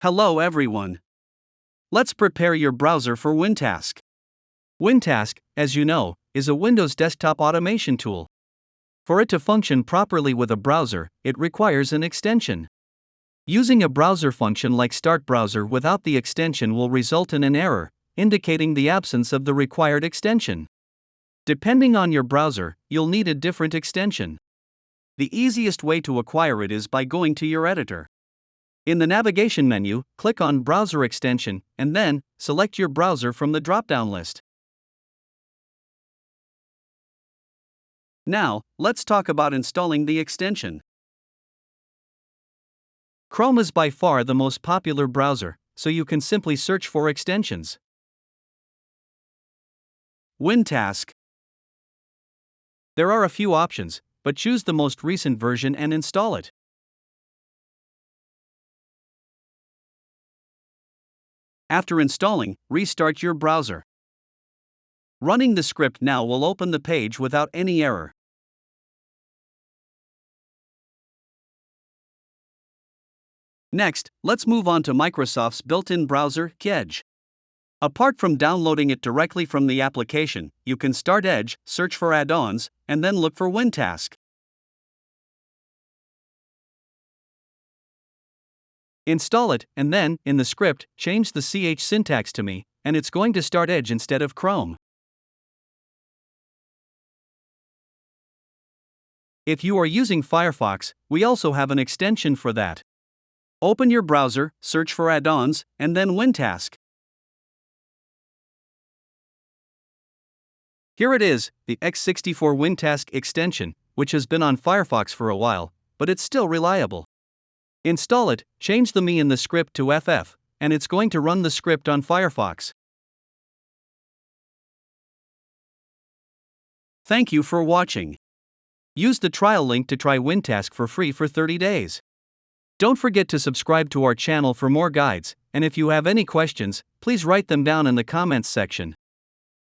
Hello everyone. Let's prepare your browser for WinTask. WinTask, as you know, is a Windows desktop automation tool. For it to function properly with a browser, it requires an extension. Using a browser function like Start Browser without the extension will result in an error, indicating the absence of the required extension. Depending on your browser, you'll need a different extension. The easiest way to acquire it is by going to your editor. In the navigation menu, click on Browser Extension, and then select your browser from the drop-down list. Now, let's talk about installing the extension. Chrome is by far the most popular browser, so you can simply search for extensions. WinTask. There are a few options, but choose the most recent version and install it. After installing, restart your browser. Running the script now will open the page without any error. Next, let's move on to Microsoft's built-in browser, Edge. Apart from downloading it directly from the application, you can start Edge, search for add-ons, and then look for WinTask. Install it, and then, in the script, change the ch syntax to me, and it's going to start Edge instead of Chrome. If you are using Firefox, we also have an extension for that. Open your browser, search for add-ons, and then WinTask. Here it is, the x64 WinTask extension, which has been on Firefox for a while, but it's still reliable. Install it, change the me in the script to FF, and it's going to run the script on Firefox. Thank you for watching. Use the trial link to try WinTask for free for 30 days. Don't forget to subscribe to our channel for more guides, and if you have any questions, please write them down in the comments section.